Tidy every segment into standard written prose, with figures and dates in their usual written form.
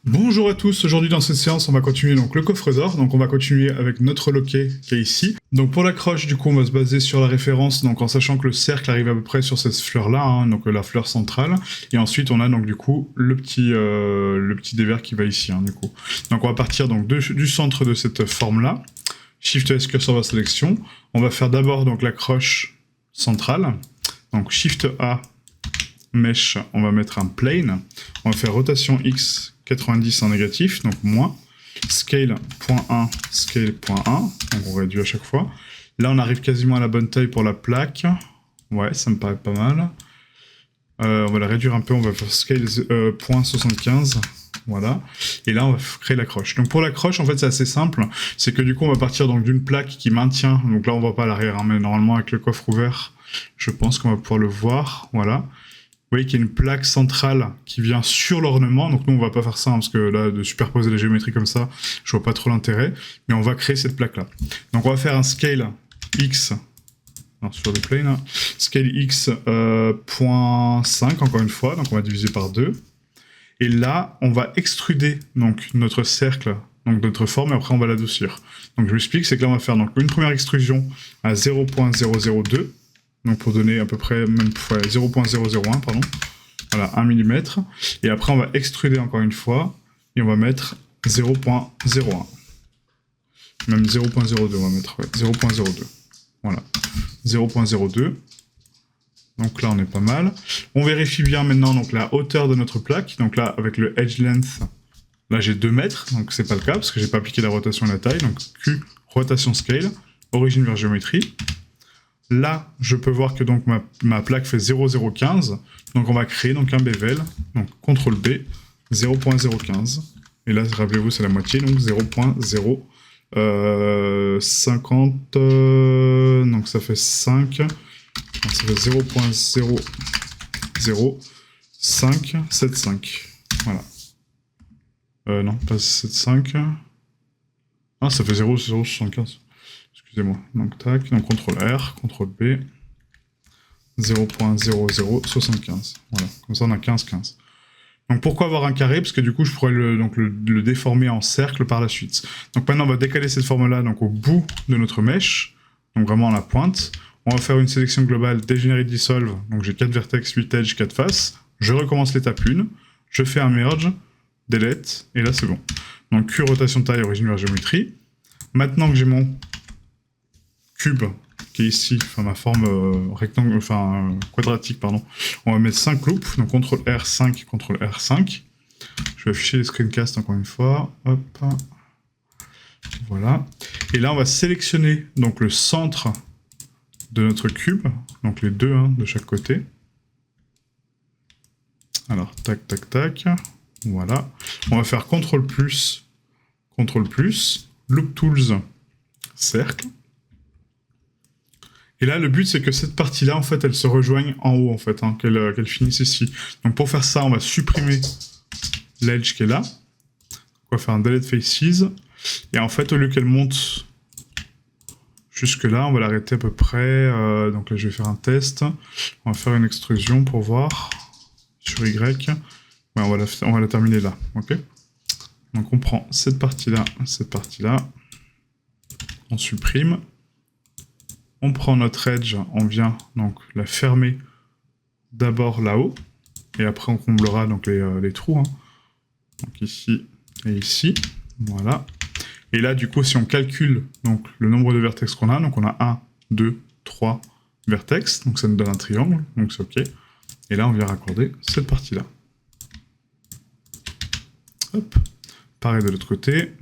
Bonjour à tous, aujourd'hui dans cette séance on va continuer donc le coffre d'or, donc on va continuer avec notre loquet qui est ici. Donc pour l'accroche du coup on va se baser sur la référence, donc en sachant que le cercle arrive à peu près sur cette fleur là, hein, donc la fleur centrale, et ensuite on a donc du coup le petit dévers qui va ici du coup. Donc on va partir donc du centre de cette forme là, Shift S curseur vers sélection, on va faire d'abord donc l'accroche centrale, donc Shift A mesh, on va mettre un plane, on va faire rotation X 90 en négatif, donc moins, scale.1, scale.1, donc on réduit à chaque fois. Là on arrive quasiment à la bonne taille pour la plaque, ouais ça me paraît pas mal. On va la réduire un peu, on va faire scale .75, voilà, et là on va créer l'accroche. Donc pour l'accroche en fait c'est assez simple, c'est que du coup on va partir donc d'une plaque qui maintient, donc là on voit pas l'arrière, mais normalement avec le coffre ouvert, je pense qu'on va pouvoir le voir, voilà. Vous voyez qu'il y a une plaque centrale qui vient sur l'ornement, donc nous on va pas faire ça, parce que là, de superposer les géométries comme ça, je vois pas trop l'intérêt, mais on va créer cette plaque-là. Donc on va faire un scale X, sur le plane, scale X .5, encore une fois, donc on va diviser par 2, et là, on va extruder donc notre cercle, donc notre forme, et après on va l'adoucir. Donc je m'explique, c'est que là on va faire donc une première extrusion à 0.002, donc pour donner à peu près même 0.001, pardon. Voilà, 1 mm. Et après, on va extruder encore une fois, et on va mettre 0.01. Même 0.02, on va mettre, ouais, 0.02. Voilà, 0.02. Donc là, on est pas mal. On vérifie bien maintenant donc, la hauteur de notre plaque. Donc là, avec le edge length, là j'ai 2 mètres, donc c'est pas le cas, parce que j'ai pas appliqué la rotation et la taille. Donc Q, rotation scale, origine vers géométrie. Là, je peux voir que donc ma plaque fait 0,015, donc on va créer donc un bevel, donc CTRL B, 0.015, et là, rappelez-vous, c'est la moitié, donc 0.050, donc ça fait 5, donc ça fait 0.00575, voilà. Non, pas 75, ah, ça fait 0,075. Excusez-moi, donc tac, donc CTRL R, CTRL B, 0.0075, voilà, comme ça on a 15,15. Donc pourquoi avoir un carré? Parce que du coup je pourrais le déformer en cercle par la suite. Donc maintenant on va décaler cette forme-là donc au bout de notre mèche, donc vraiment à la pointe. On va faire une sélection globale Degenerate Dissolve, donc j'ai 4 vertex, 8 edges, 4 faces. Je recommence l'étape 1, je fais un merge, delete, et là c'est bon. Donc Q, rotation taille, origine vers géométrie. Maintenant que j'ai mon cube qui est ici, enfin ma forme rectangle, quadratique, pardon, on va mettre 5 loops, donc CTRL R5, CTRL R5. Je vais afficher les screencasts encore une fois, hop, voilà. Et là on va sélectionner donc le centre de notre cube, donc les deux de chaque côté. Alors tac tac tac, voilà. On va faire CTRL+, Loop Tools, cercle. Et là, le but, c'est que cette partie-là, en fait, elle se rejoigne en haut, en fait, qu'elle finisse ici. Donc, pour faire ça, on va supprimer l'edge qui est là. On va faire un delete faces. Et en fait, au lieu qu'elle monte jusque-là, on va l'arrêter à peu près. Donc là, je vais faire un test. On va faire une extrusion pour voir sur Y. Ouais, on va la terminer là, ok? Donc, on prend cette partie-là, on supprime. On prend notre edge, on vient donc la fermer d'abord là-haut, et après on comblera donc les trous, donc ici et ici, voilà. Et là du coup si on calcule donc le nombre de vertex qu'on a, donc on a 1, 2, 3 vertex, donc ça nous donne un triangle, donc c'est ok. Et là on vient raccorder cette partie-là. Hop, pareil de l'autre côté.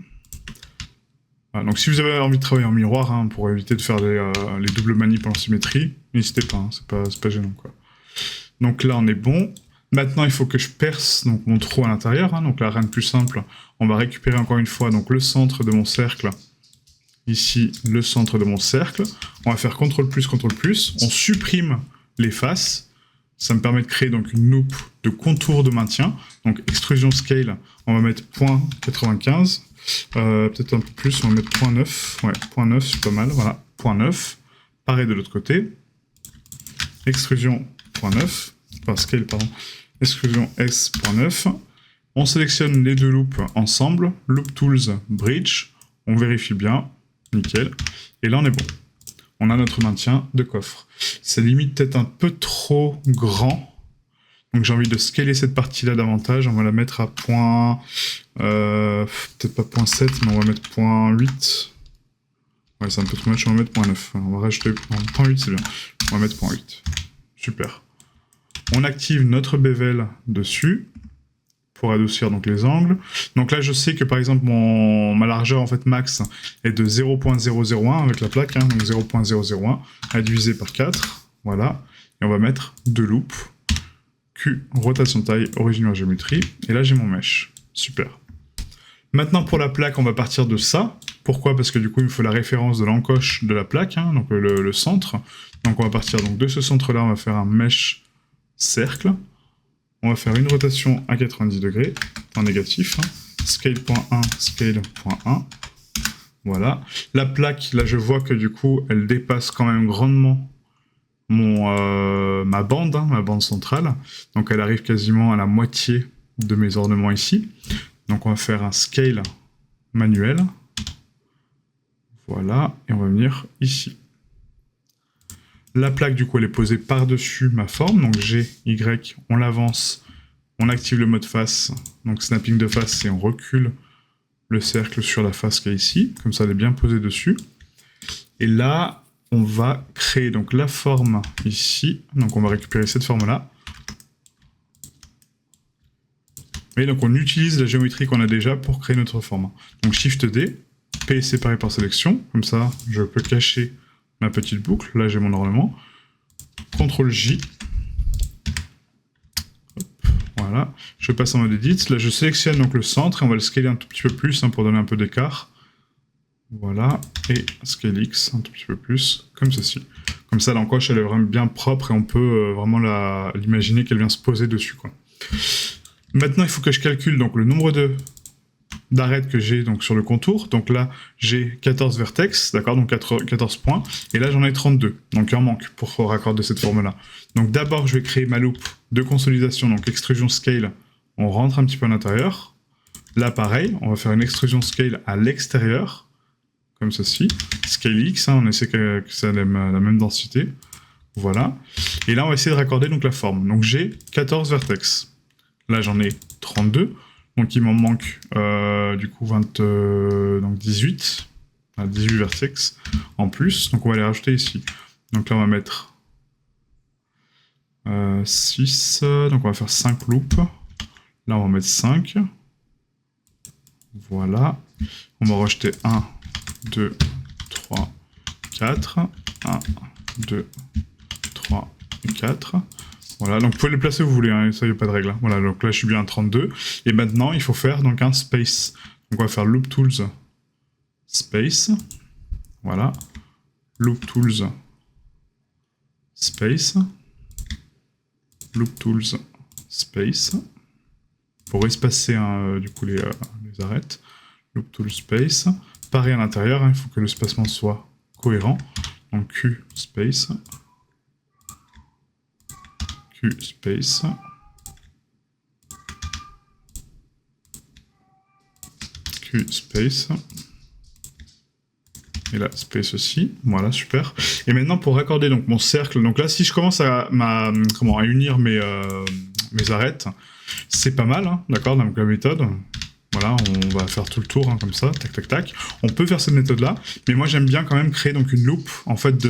Donc si vous avez envie de travailler en miroir, pour éviter de faire les doubles manips en symétrie, n'hésitez pas, c'est pas gênant, quoi. Donc là on est bon. Maintenant il faut que je perce donc, mon trou à l'intérieur, donc là rien de plus simple. On va récupérer encore une fois donc, le centre de mon cercle. Ici, le centre de mon cercle. On va faire CTRL+, on supprime les faces. Ça me permet de créer donc une loupe de contour de maintien. Donc extrusion scale, on va mettre 0.95. Peut-être un peu plus, on va mettre 0.9. Ouais, 0.9, c'est pas mal, voilà. 0.9. Pareil de l'autre côté. Extrusion 0.9. Enfin, scale, pardon. Extrusion S.9. On sélectionne les deux loops ensemble, Loop Tools, Bridge, on vérifie bien, nickel, et là on est bon. On a notre maintien de coffre. C'est limite peut-être un peu trop grand, donc j'ai envie de scaler cette partie-là davantage, on va la mettre à point... peut-être pas point 7, mais on va mettre point 8. Ouais, c'est un peu trop much, on va mettre point 9. On va rajouter point 8, c'est bien. On va mettre point 8. Super. On active notre bevel dessus pour adoucir donc les angles. Donc là, je sais que par exemple, ma largeur en fait max est de 0.001 avec la plaque, hein, donc 0.001 à diviser par 4. Voilà. Et on va mettre 2 loops. Q, rotation de taille, origine géométrie. Et là, j'ai mon mesh. Super. Maintenant, pour la plaque, on va partir de ça. Pourquoi? Parce que du coup, il me faut la référence de l'encoche de la plaque, hein, donc le centre. Donc on va partir donc, de ce centre-là, on va faire un mesh cercle. On va faire une rotation à 90 degrés, en négatif. Hein. Scale.1, scale.1. Voilà. La plaque, là, je vois que du coup, elle dépasse quand même grandement ma bande centrale. Donc elle arrive quasiment à la moitié de mes ornements ici. Donc on va faire un scale manuel. Voilà, et on va venir ici. La plaque, du coup, elle est posée par-dessus ma forme, donc G, Y, on l'avance, on active le mode face, donc snapping de face, et on recule le cercle sur la face qui est ici, comme ça elle est bien posée dessus. Et là, on va créer donc la forme ici, donc on va récupérer cette forme-là. Et donc on utilise la géométrie qu'on a déjà pour créer notre forme. Donc Shift D, P séparé par sélection, comme ça je peux cacher ma petite boucle, là j'ai mon ornement. CTRL J, hop, voilà, je passe en mode edit, là je sélectionne donc le centre et on va le scaler un tout petit peu plus hein, pour donner un peu d'écart. Voilà, et Scale X un tout petit peu plus, comme ceci. Comme ça l'encoche elle est vraiment bien propre et on peut vraiment l'imaginer qu'elle vient se poser dessus, quoi. Maintenant il faut que je calcule donc le nombre d'arêtes que j'ai donc sur le contour. Donc là, j'ai 14 vertex, d'accord, donc 14 points. Et là, j'en ai 32. Donc il en manque pour raccorder cette forme-là. Donc d'abord, je vais créer ma loupe de consolidation, donc extrusion scale. On rentre un petit peu à l'intérieur. Là, pareil, on va faire une extrusion scale à l'extérieur, comme ceci. Scale X, hein, on essaie que ça ait la même densité. Voilà. Et là, on va essayer de raccorder donc la forme. Donc j'ai 14 vertex. Là, j'en ai 32. Donc il m'en manque du coup 18. 18 vertex en plus. Donc on va les rajouter ici. Donc là on va mettre 6. Donc on va faire 5 loops. Là on va mettre 5. Voilà. On va rajouter 1, 2, 3, 4. 1, 2, 3, 4. Voilà, donc vous pouvez les placer où vous voulez, hein, ça, il n'y a pas de règle. Hein. Voilà, donc là, je suis bien à 32. Et maintenant, il faut faire donc un space. Donc on va faire Loop Tools Space. Voilà. Loop Tools Space. Loop Tools Space. Pour espacer hein, du coup les arêtes. Loop Tools Space. Pareil à l'intérieur, hein, il faut que l'espacement soit cohérent. Donc Q Space. Q space. Q space. Et là, space aussi. Voilà, super. Et maintenant, pour raccorder donc mon cercle, donc là, si je commence à unir mes arêtes, c'est pas mal, hein, d'accord, donc la méthode. Voilà, on va faire tout le tour, hein, comme ça, tac, tac, tac. On peut faire cette méthode-là, mais moi, j'aime bien quand même créer donc une loupe, en fait,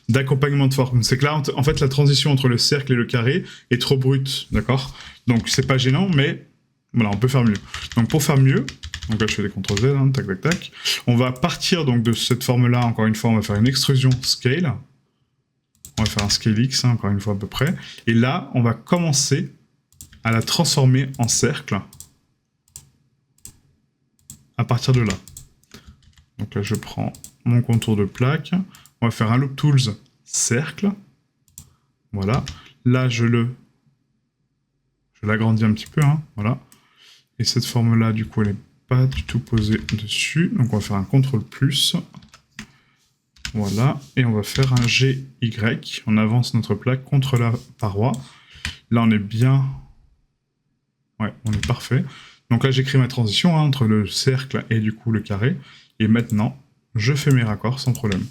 d'accompagnement de forme. C'est que là, en fait, la transition entre le cercle et le carré est trop brute, d'accord? Donc, c'est pas gênant, mais voilà, on peut faire mieux. Donc, pour faire mieux, donc là, je fais des CTRL Z, hein, tac, tac, tac. On va partir donc de cette forme-là, encore une fois, on va faire une extrusion scale. On va faire un scale X, hein, encore une fois, à peu près. Et là, on va commencer à la transformer en cercle. À partir de là. Donc là, je prends mon contour de plaque. On va faire un Loop Tools cercle. Voilà. Là, je l'agrandis un petit peu. Hein, voilà. Et cette forme-là, du coup, elle n'est pas du tout posée dessus. Donc, on va faire un CTRL plus. Voilà. Et on va faire un GY. On avance notre plaque contre la paroi. Là, on est bien Ouais, on est parfait. Donc là, j'écris ma transition hein, entre le cercle et du coup le carré. Et maintenant, je fais mes raccords sans problème.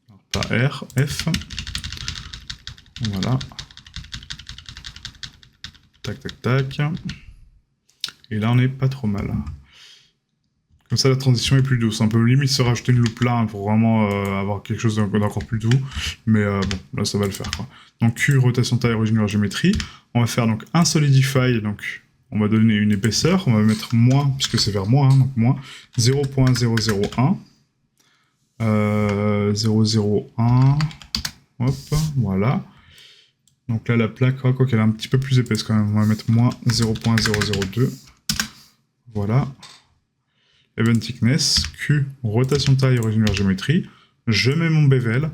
Alors, pas R, F. Voilà. Tac, tac, tac. Et là, on n'est pas trop mal. Comme ça, la transition est plus douce. On peut limite se rajouter une loupe là hein, pour vraiment avoir quelque chose d'encore plus doux. Mais bon, là, ça va le faire, quoi. Donc, Q, rotation taille, origine vers géométrie. On va faire donc un solidify. Donc, on va donner une épaisseur. On va mettre moins, puisque c'est vers moins. Hein, donc, moins 0.001. 001. Hop, voilà. Donc là, la plaque, oh, quoi qu'elle est un petit peu plus épaisse quand même. On va mettre moins 0.002. Voilà. Event thickness, Q, rotation taille, origine vers géométrie. Je mets mon bevel.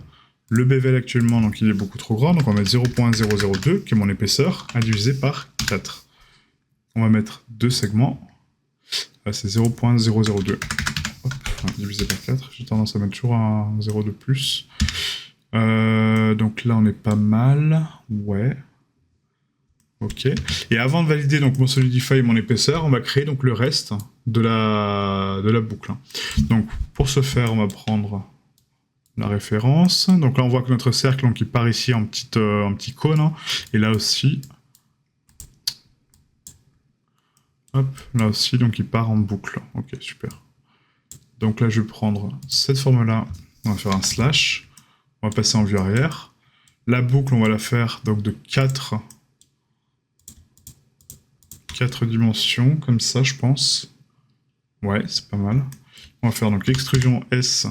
Le bevel actuellement, donc il est beaucoup trop grand, donc on va mettre 0.002, qui est mon épaisseur, à diviser par 4. On va mettre deux segments. Là, c'est 0.002. Hop, divisé par 4. J'ai tendance à mettre toujours un 0 de plus. Donc là, on est pas mal. Ouais. Ok. Et avant de valider donc mon solidify et mon épaisseur, on va créer donc le reste de la boucle. Donc pour ce faire, on va prendre la référence. Donc là, on voit que notre cercle, donc, il part ici en petit cône. Hein. Et là aussi, hop, là aussi, donc il part en boucle. Ok, super. Donc là, je vais prendre cette forme-là. On va faire un slash. On va passer en vue arrière. La boucle, on va la faire donc de 4 dimensions, comme ça, je pense. Ouais, c'est pas mal. On va faire donc extrusion S,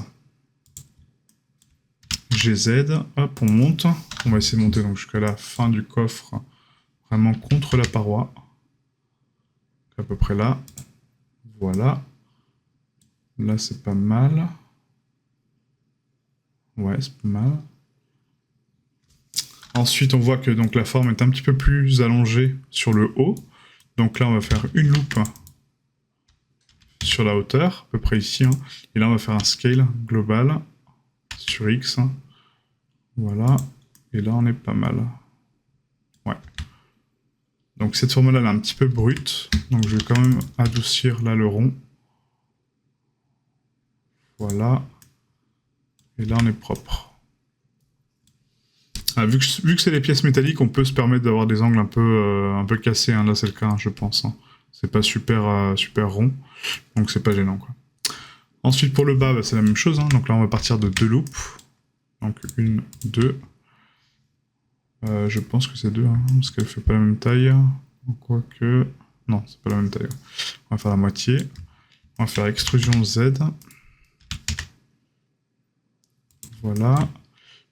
GZ. Hop, on monte. On va essayer de monter donc jusqu'à la fin du coffre, vraiment contre la paroi. À peu près là. Voilà. Là, c'est pas mal. Ouais, c'est pas mal. Ensuite, on voit que donc, la forme est un petit peu plus allongée sur le haut. Donc là, on va faire une loupe sur la hauteur, à peu près ici. Hein. Et là, on va faire un scale global sur X. Voilà. Et là, on est pas mal. Ouais. Donc cette forme-là, elle est un petit peu brute. Donc je vais quand même adoucir là le rond. Voilà. Et là, on est propre. Ah, vu que c'est des pièces métalliques, on peut se permettre d'avoir des angles un peu cassés. Hein. Là, c'est le cas, hein, je pense. Hein. C'est pas super rond. Donc c'est pas gênant, quoi. Ensuite, pour le bas, bah, c'est la même chose. Hein. Donc là, on va partir de 2 loupes. Donc 1, 2. Je pense que c'est 2, hein, parce qu'elle fait pas la même taille. Quoique... Non, c'est pas la même taille. On va faire la moitié. On va faire extrusion Z. Voilà.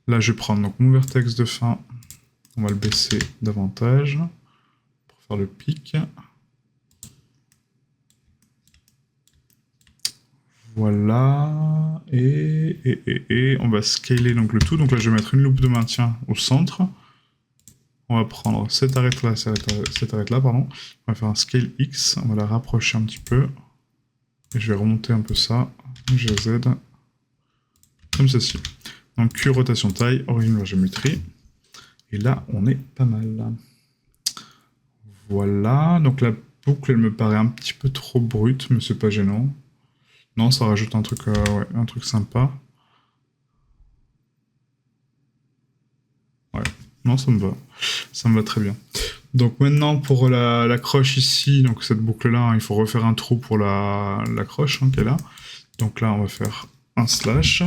Là, je vais prendre donc, mon vertex de fin. On va le baisser davantage pour faire le pic. Voilà. Et on va scaler donc, le tout. Donc là, je vais mettre une loupe de maintien au centre. On va prendre cette arête-là, pardon. On va faire un scale X. On va la rapprocher un petit peu. Et je vais remonter un peu ça. GZ. Comme ceci. Donc Q, rotation taille, origine vers géométrie. Et là, on est pas mal. Voilà. Donc la boucle, elle me paraît un petit peu trop brute, mais c'est pas gênant. Non, ça rajoute un truc, ouais, un truc sympa. Ouais. Non, ça me va. Ça me va très bien. Donc maintenant, pour la croche ici, donc cette boucle-là, hein, il faut refaire un trou pour la croche hein, qui est là. Donc là, on va faire un slash.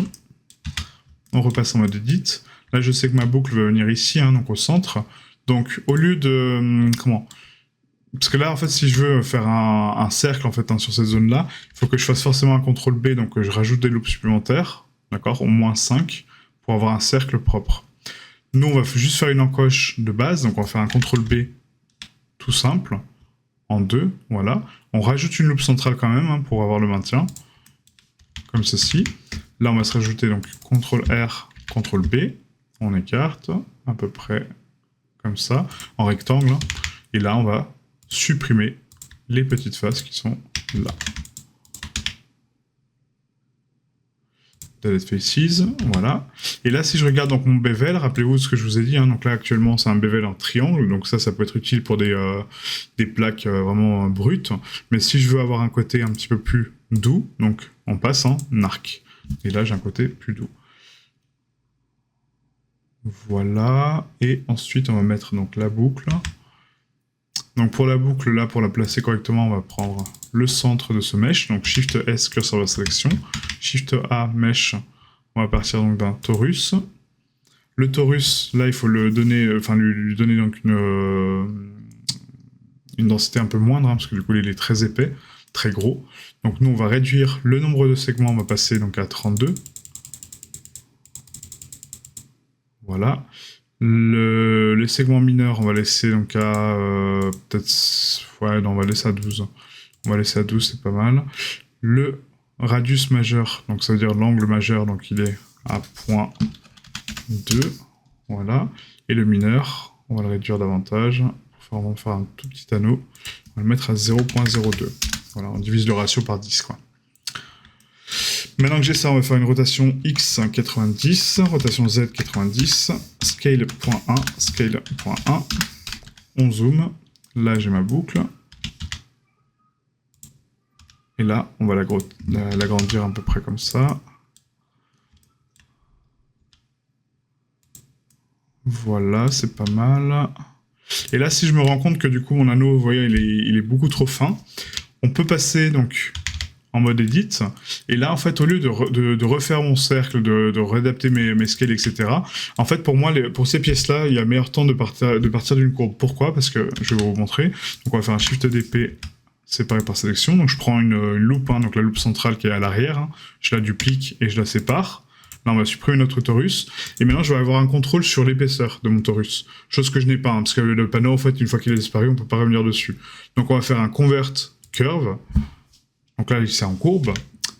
On repasse en mode edit. Là, je sais que ma boucle va venir ici, hein, donc au centre. Donc, au lieu de... comment ? Parce que là, en fait, si je veux faire un cercle, en fait, hein, sur cette zone-là, il faut que je fasse forcément un CTRL B, donc je rajoute des loupes supplémentaires, d'accord, au moins 5, pour avoir un cercle propre. Nous, on va juste faire une encoche de base, donc on va faire un CTRL B tout simple, en 2, voilà. On rajoute une loupe centrale quand même, hein, pour avoir le maintien, comme ceci. Là, on va se rajouter donc CTRL R, CTRL B, on écarte, à peu près comme ça, en rectangle. Hein. Et là, on va supprimer les petites faces qui sont là. delete faces, voilà. Et là, si je regarde donc mon bevel, rappelez-vous ce que je vous ai dit, hein, donc là actuellement c'est un bevel en triangle, donc ça peut être utile pour des plaques vraiment brutes, mais si je veux avoir un côté un petit peu plus doux, donc on passe en arc. Et là j'ai un côté plus doux. Voilà, et ensuite on va mettre donc la boucle. Donc pour la boucle, là, pour la placer correctement, on va prendre le centre de ce mesh, donc Shift S, curseur de sélection, Shift A, mesh, on va partir donc d'un torus. Le torus, là, il faut le donner, enfin lui donner donc une densité un peu moindre, hein, parce que du coup il est très épais, très gros. Donc nous on va réduire le nombre de segments, on va passer donc à 32. Voilà. Les segments mineurs, on va laisser donc à peut-être... Ouais, non, on va laisser à 12. On va laisser à 12, c'est pas mal. Le radius majeur, donc ça veut dire l'angle majeur, donc il est à 0.2. Voilà. Et le mineur, on va le réduire davantage. On va faire un tout petit anneau. On va le mettre à 0.02. Voilà, on divise le ratio par 10, quoi. Maintenant que j'ai ça, on va faire une rotation X 90, rotation Z 90, scale.1, scale.1. On zoome. Là, j'ai ma boucle. Et là, on va l'agrandir à peu près comme ça. Voilà, c'est pas mal. Et là, si je me rends compte que du coup, mon anneau, vous voyez, il est beaucoup trop fin, on peut passer donc en mode edit. Et là, en fait, au lieu de refaire mon cercle, de réadapter mes scales, etc., en fait, pour moi, pour ces pièces-là, il y a meilleur temps de partir d'une courbe. Pourquoi? Parce que je vais vous montrer. Donc, on va faire un Shift DP séparé par sélection. Donc, je prends une loupe, hein, donc la loupe centrale qui est à l'arrière. Hein. Je la duplique et je la sépare. Là, on va supprimer notre torus. Et maintenant, je vais avoir un contrôle sur l'épaisseur de mon torus. Chose que je n'ai pas, hein, parce que le panneau, en fait, une fois qu'il est disparu, on ne peut pas revenir dessus. Donc, on va faire un convert curve. Donc là, c'est en courbe.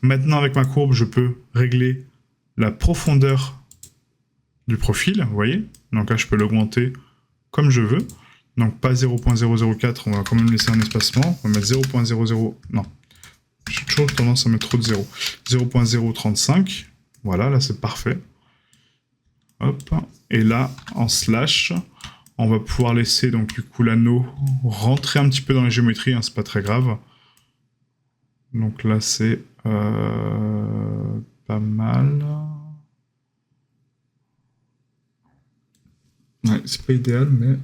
Maintenant, avec ma courbe, je peux régler la profondeur du profil, vous voyez. Donc là, je peux l'augmenter comme je veux. Donc pas 0.004, on va quand même laisser un espacement. On va mettre 0.00... Non, j'ai toujours tendance à mettre trop de 0. 0.035. Voilà, là, c'est parfait. Hop. Et là, en slash, on va pouvoir laisser donc du coup l'anneau rentrer un petit peu dans la géométrie, hein, c'est pas très grave. Donc là, c'est pas mal. Ouais, c'est pas idéal, mais...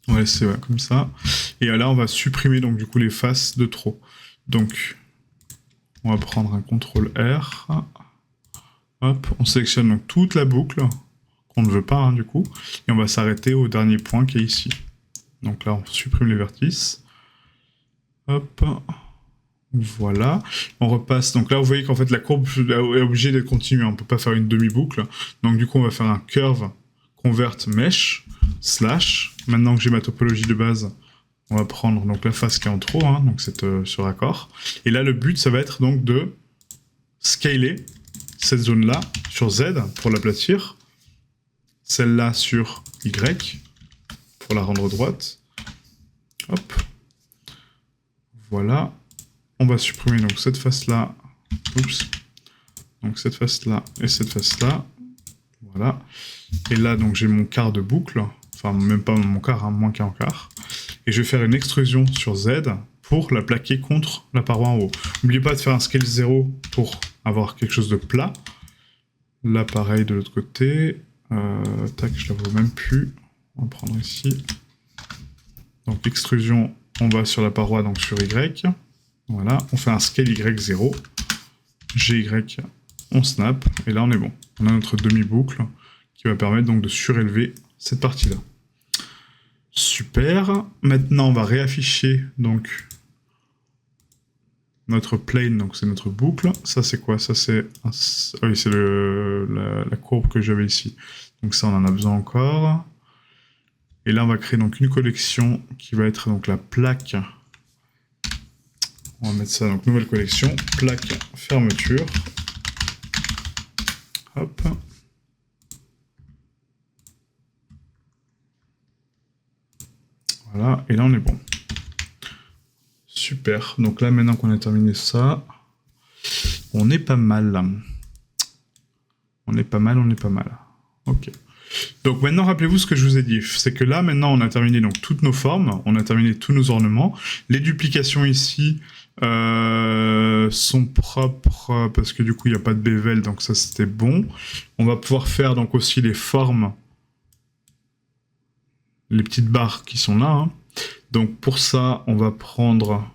On va laisser comme ça. Et là, on va supprimer donc du coup les faces de trop. Donc, on va prendre un CTRL R. Hop, on sélectionne donc toute la boucle, qu'on ne veut pas, hein, du coup. Et on va s'arrêter au dernier point qui est ici. Donc là, on supprime les vertices. Hop, voilà. On repasse. Donc là, vous voyez qu'en fait, la courbe est obligée d'être continue. On ne peut pas faire une demi-boucle. Donc du coup, on va faire un curve convert mesh slash. Maintenant que j'ai ma topologie de base, on va prendre donc la face qui est en trop, hein, donc ce raccord. Et là, le but, ça va être donc de scaler cette zone-là sur Z pour l'aplatir. Celle-là sur Y pour la rendre droite. Hop. Voilà. On va supprimer donc cette face-là. Oups. Donc cette face-là et cette face-là. Voilà. Et là, donc j'ai mon quart de boucle. Enfin, même pas mon quart, hein, moins qu'un quart. Et je vais faire une extrusion sur Z pour la plaquer contre la paroi en haut. N'oubliez pas de faire un scale 0 pour avoir quelque chose de plat. Là, pareil de l'autre côté. Tac, je la vois même plus. On va prendre ici. Donc extrusion, on va sur la paroi, donc sur Y. Voilà, on fait un scale Y0. GY, on snap. Et là, on est bon. On a notre demi-boucle qui va permettre donc de surélever cette partie-là. Super. Maintenant, on va réafficher donc notre plane, donc c'est notre boucle. Ça, c'est quoi? Ça, c'est ah oui, c'est la courbe que j'avais ici. Donc ça, on en a besoin encore. Et là, on va créer donc une collection qui va être donc la plaque. On va mettre ça, donc nouvelle collection, plaque fermeture. Hop. Voilà, et là on est bon. Super, donc là maintenant qu'on a terminé ça, On est pas mal. On est pas mal, on est pas mal. Ok. Donc maintenant, rappelez-vous ce que je vous ai dit. C'est que là, maintenant, on a terminé donc toutes nos formes, on a terminé tous nos ornements. Les duplications ici sont propres parce que du coup, il n'y a pas de bevel, donc ça, c'était bon. On va pouvoir faire donc aussi les formes, les petites barres qui sont là. Hein. Donc pour ça, on va prendre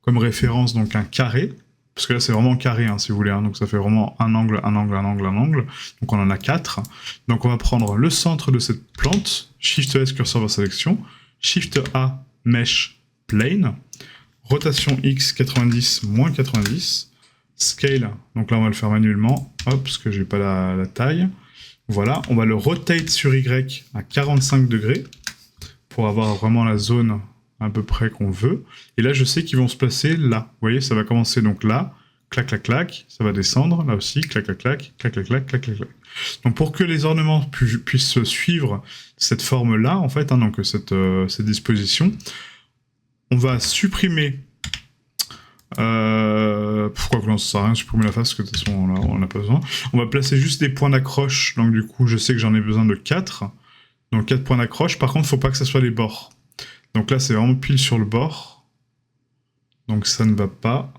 comme référence donc un carré. Parce que là, c'est vraiment carré, hein, si vous voulez. Hein. Donc, ça fait vraiment un angle, un angle, un angle, un angle. Donc, on en a 4. Donc, on va prendre le centre de cette plante. Shift S, curseur vers sélection. Shift A, mesh, plane. Rotation X, 90, moins 90. Scale. Donc là, on va le faire manuellement. Hop, parce que j'ai pas la taille. Voilà. On va le rotate sur Y à 45 degrés. Pour avoir vraiment la zone à peu près qu'on veut. Et là, je sais qu'ils vont se placer là. Vous voyez, ça va commencer donc là, clac, clac, clac, ça va descendre, là aussi, clac, clac, clac, clac, clac, clac, clac, clac, clac. Donc, pour que les ornements puissent suivre cette forme-là, en fait, hein, donc cette disposition, on va supprimer... pourquoi que l'on ne sert à rien supprimer la face, parce que de toute façon, là, on n'a pas besoin. On va placer juste des points d'accroche, donc du coup, je sais que j'en ai besoin de 4. Donc, 4 points d'accroche. Par contre, il ne faut pas que ça soit les bords. Donc là, c'est vraiment pile sur le bord. Donc ça ne va pas.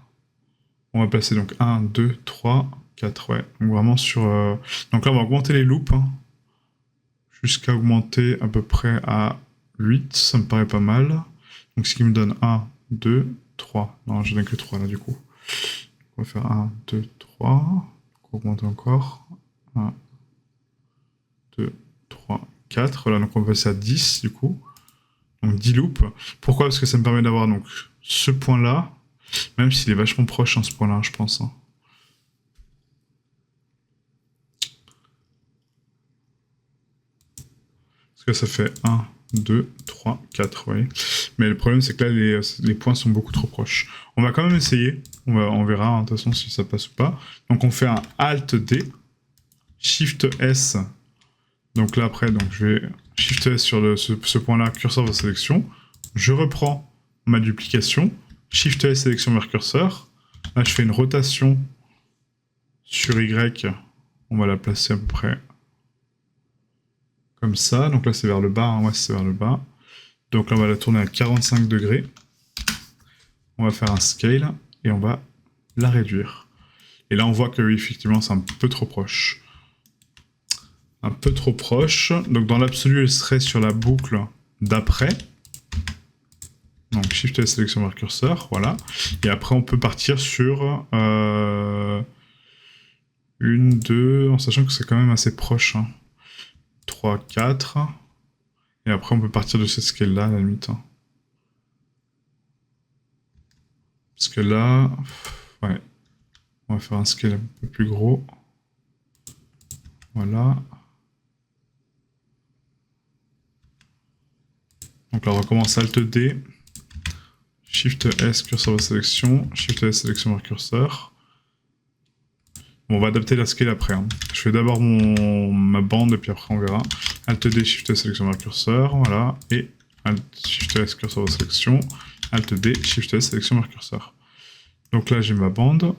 On va placer donc 1, 2, 3, 4, ouais. Donc vraiment sur... Donc là, on va augmenter les loops. Hein, jusqu'à augmenter à peu près à 8. Ça me paraît pas mal. Donc ce qui me donne 1, 2, 3. Non, je n'ai que 3 là, du coup. On va faire 1, 2, 3. Donc on va augmenter encore. 1, 2, 3, 4. Voilà, donc on va passer à 10, du coup. Donc 10 loops. Pourquoi? Parce que ça me permet d'avoir donc ce point-là, même s'il est vachement proche, hein, ce point-là, je pense. Hein. Parce que ça fait 1, 2, 3, 4, vous voyez. Mais le problème, c'est que là, les points sont beaucoup trop proches. On va quand même essayer. On verra, hein, de toute façon, si ça passe ou pas. Donc on fait un Alt-D, Shift-S. Donc là, après, donc, je vais Shift-S sur ce point-là, curseur vers sélection. Je reprends ma duplication. Shift-S, sélection vers curseur. Là, je fais une rotation sur Y. On va la placer à peu près comme ça. Donc là, c'est vers le bas. Hein. Ouais, c'est vers le bas. Donc là, on va la tourner à 45 degrés. On va faire un scale et on va la réduire. Et là, on voit que, oui, effectivement, c'est un peu trop proche. Un peu trop proche. Donc dans l'absolu, elle serait sur la boucle d'après. Donc Shift S, sélection vers curseur, voilà. Et après, on peut partir sur 1, 2, en sachant que c'est quand même assez proche. Hein. 3, 4. Et après, on peut partir de cette scale-là, à la limite. Hein. Parce que là, ouais, on va faire un scale un peu plus gros. Voilà. Donc là, on recommence Alt-D. Shift S, curseur vers sélection. Shift S, sélection vers curseur. Bon, on va adapter la scale après. Hein. Je fais d'abord ma bande et puis après on verra. Alt-D, Shift S, sélection vers curseur. Voilà. Et Shift S, curseur vers sélection. Alt-D, Shift S, sélection vers curseur. Donc là, j'ai ma bande.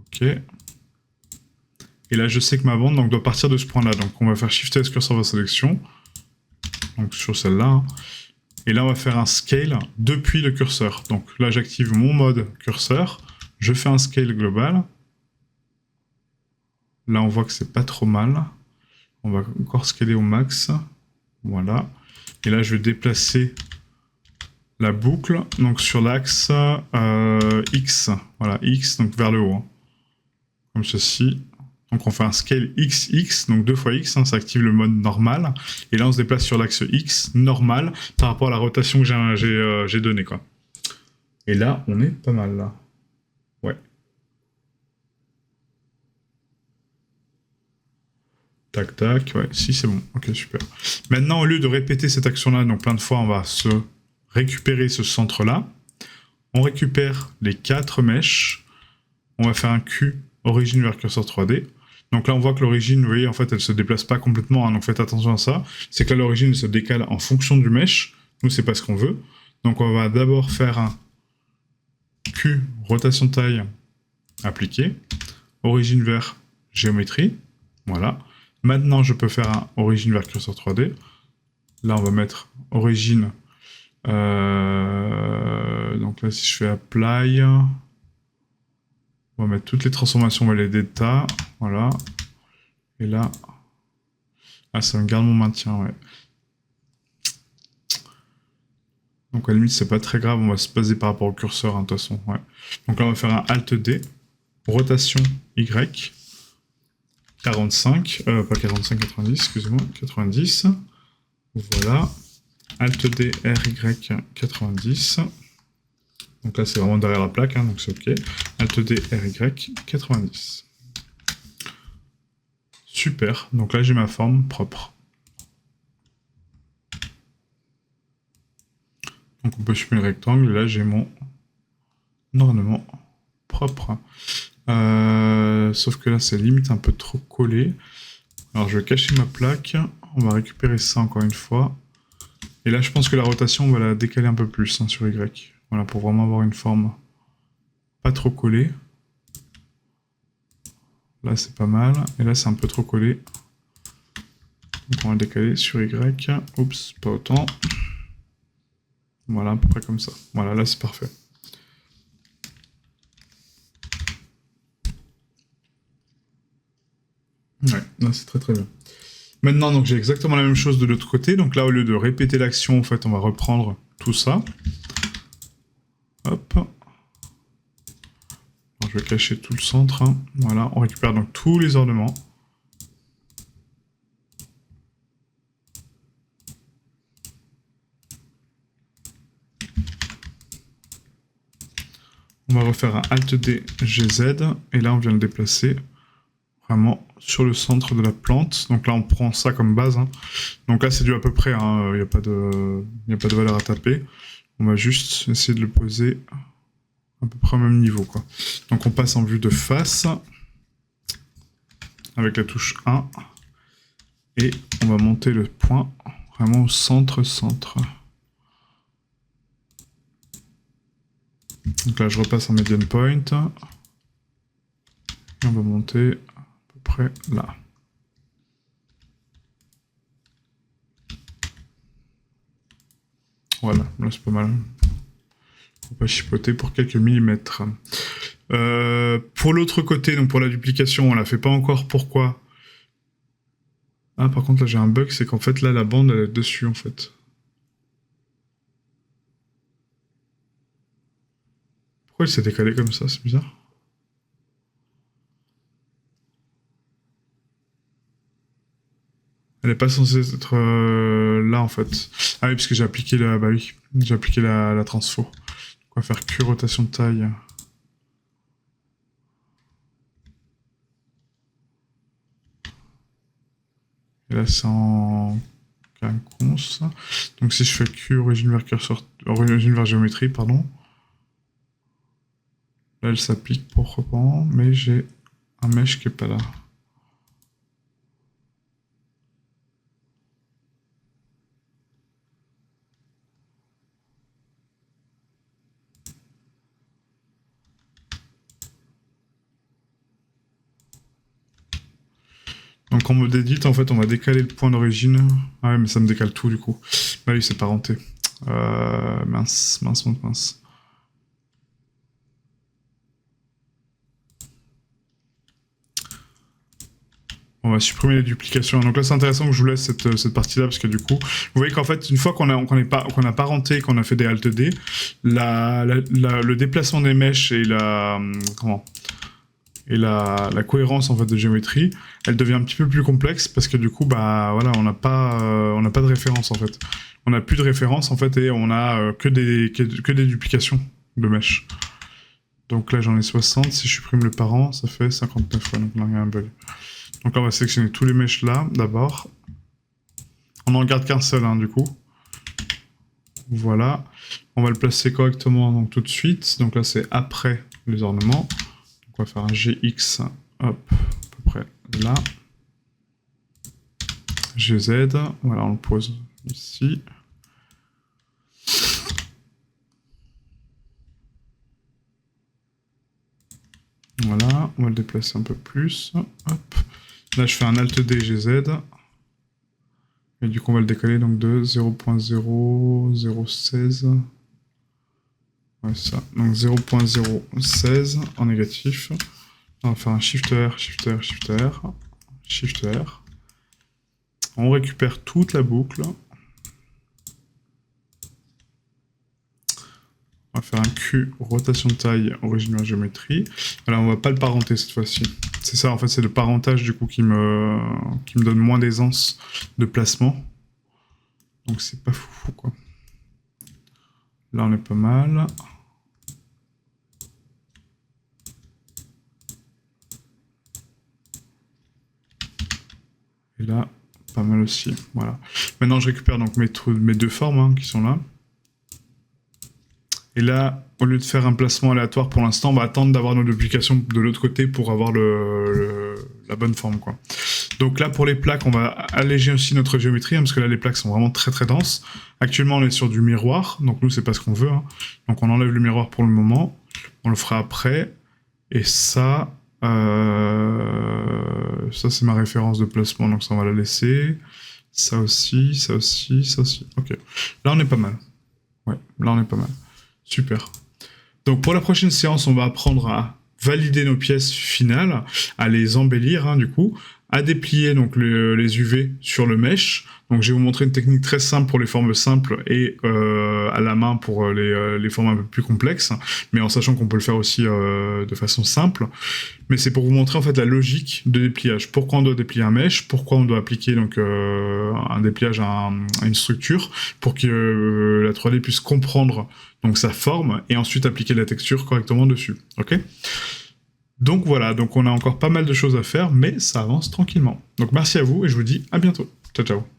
Ok. Et là, je sais que ma bande donc, doit partir de ce point-là. Donc on va faire Shift S, curseur vers sélection. Donc sur celle-là. Hein. Et là, on va faire un scale depuis le curseur. Donc là, j'active mon mode curseur. Je fais un scale global. Là, on voit que c'est pas trop mal. On va encore scaler au max. Voilà. Et là, je vais déplacer la boucle donc sur l'axe X. Voilà, X, donc vers le haut. Hein. Comme ceci. Donc on fait un scale XX, donc 2 fois X, hein, ça active le mode normal. Et là on se déplace sur l'axe X, normal, par rapport à la rotation que j'ai donnée, quoi. Et là, on est pas mal, là. Ouais. Tac, tac, ouais, si c'est bon. Ok, super. Maintenant, au lieu de répéter cette action-là, donc plein de fois, on va se récupérer ce centre-là. On récupère les 4 mèches. On va faire un Q, origine vers curseur 3D. Donc là, on voit que l'origine, vous voyez, en fait, elle se déplace pas complètement, hein, donc faites attention à ça. C'est que là, l'origine se décale en fonction du mesh. Nous, c'est pas ce qu'on veut. Donc on va d'abord faire un Q, rotation taille, appliquer, origine vers géométrie, voilà. Maintenant, je peux faire un origine vers curseur 3D. Là, on va mettre origine. Donc là, si je fais apply, on va mettre toutes les transformations, on va les d'état, voilà. Et là, ah, ça me garde mon maintien, ouais. Donc à la limite, c'est pas très grave, on va se baser par rapport au curseur, hein, de toute façon, ouais. Donc là, on va faire un Alt D, rotation Y, 45, pas 45, 90, excusez-moi, 90. Voilà. Alt D, RY, 90. Donc là, c'est vraiment derrière la plaque, hein, donc c'est OK. Alt D, RY, 90. Super. Donc là, j'ai ma forme propre. Donc on peut supprimer le rectangle. Et là, j'ai mon ornement propre. Sauf que là, c'est limite un peu trop collé. Alors, je vais cacher ma plaque. On va récupérer ça encore une fois. Et là, je pense que la rotation, on va la décaler un peu plus, hein, sur Y. Voilà, pour vraiment avoir une forme pas trop collée. Là, c'est pas mal. Et là, c'est un peu trop collé. Donc, on va le décaler sur Y. Oups, pas autant. Voilà, à peu près comme ça. Voilà, là, c'est parfait. Ouais, là, c'est très très bien. Maintenant, donc j'ai exactement la même chose de l'autre côté. Donc là, au lieu de répéter l'action, en fait, on va reprendre tout ça. Hop. Alors, je vais cacher tout le centre, hein. Voilà, on récupère donc tous les ornements. On va refaire un Alt D, GZ, et là on vient le déplacer vraiment sur le centre de la plante. Donc là on prend ça comme base, hein. Donc là c'est du à peu près, hein. Il n'y a pas de valeur à taper. On va juste essayer de le poser à peu près au même niveau, quoi. Donc on passe en vue de face, avec la touche 1, et on va monter le point vraiment au centre. Donc là je repasse en median point, et on va monter à peu près là. Voilà, là c'est pas mal. Faut pas chipoter pour quelques millimètres. Pour l'autre côté, donc pour la duplication, on la fait pas encore. Pourquoi? Ah, par contre, là j'ai un bug, c'est qu'en fait là la bande elle est dessus en fait. Pourquoi il s'est décalé comme ça? C'est bizarre. Elle est pas censée être là en fait. Ah oui, parce que j'ai appliqué la. Bah oui, j'ai appliqué la transfo. On va faire que rotation de taille. Et là c'est en quinconce. Donc si je fais que origine vers curseur, origine vers géométrie, pardon. Là elle s'applique proprement, mais j'ai un mesh qui est pas là. Donc en mode edit, en fait, on va décaler le point d'origine. Ah ouais, mais ça me décale tout du coup. Bah oui, c'est parenté. Mince. On va supprimer les duplications. Donc là, c'est intéressant que je vous laisse cette partie-là, parce que du coup, vous voyez qu'en fait, une fois qu'on a parenté, qu'on a fait des Alt D, le déplacement des mèches et la cohérence en fait de géométrie, elle devient un petit peu plus complexe parce que du coup, bah voilà, on n'a pas de référence en fait. On n'a plus de référence en fait et on a que des duplications de mèches. Donc là, j'en ai 60. Si je supprime le parent, ça fait 59. Ouais, donc là, il y a un bug. Donc là, on va sélectionner tous les mèches là d'abord. On n'en garde qu'un seul, hein, du coup. Voilà. On va le placer correctement donc tout de suite. Donc là, c'est après les ornements. On va faire un GX, hop, à peu près là. GZ, voilà, on le pose ici. Voilà, on va le déplacer un peu plus. Hop. Là, je fais un Alt D, GZ. Et du coup, on va le décaler donc de 0.0016. Ouais, ça. Donc 0.016 en négatif. On va faire un Shift R, Shift R, Shift R, Shift R. On récupère toute la boucle. On va faire un Q, rotation de taille, origine en géométrie. Voilà, on va pas le parenter cette fois-ci. C'est ça, en fait, c'est le parentage du coup qui me donne moins d'aisance de placement. Donc c'est pas fou, quoi. Là, on est pas mal. Et là, pas mal aussi. Voilà. Maintenant, je récupère donc mes deux formes hein, qui sont là. Et là, au lieu de faire un placement aléatoire pour l'instant, on va attendre d'avoir nos duplications de l'autre côté pour avoir la bonne forme, quoi. Donc là, pour les plaques, on va alléger aussi notre géométrie, hein, parce que là, les plaques sont vraiment très très denses. Actuellement, on est sur du miroir, donc nous, c'est pas ce qu'on veut. Hein. Donc on enlève le miroir pour le moment. On le fera après. Et ça... ça, c'est ma référence de placement, donc ça, on va la laisser. Ça aussi, ça aussi, ça aussi. Ok. Là, on est pas mal. Ouais, là, on est pas mal. Super. Donc, pour la prochaine séance, on va apprendre à valider nos pièces finales, à les embellir, hein, du coup, à déplier donc les UV sur le mesh. Donc, je vais vous montrer une technique très simple pour les formes simples et à la main pour les formes un peu plus complexes, mais en sachant qu'on peut le faire aussi de façon simple. Mais c'est pour vous montrer en fait la logique de dépliage. Pourquoi on doit déplier un mesh, pourquoi on doit appliquer donc un dépliage à une structure pour que la 3D puisse comprendre donc sa forme et ensuite appliquer la texture correctement dessus. Ok ? Donc voilà, donc on a encore pas mal de choses à faire, mais ça avance tranquillement. Donc merci à vous et je vous dis à bientôt. Ciao ciao.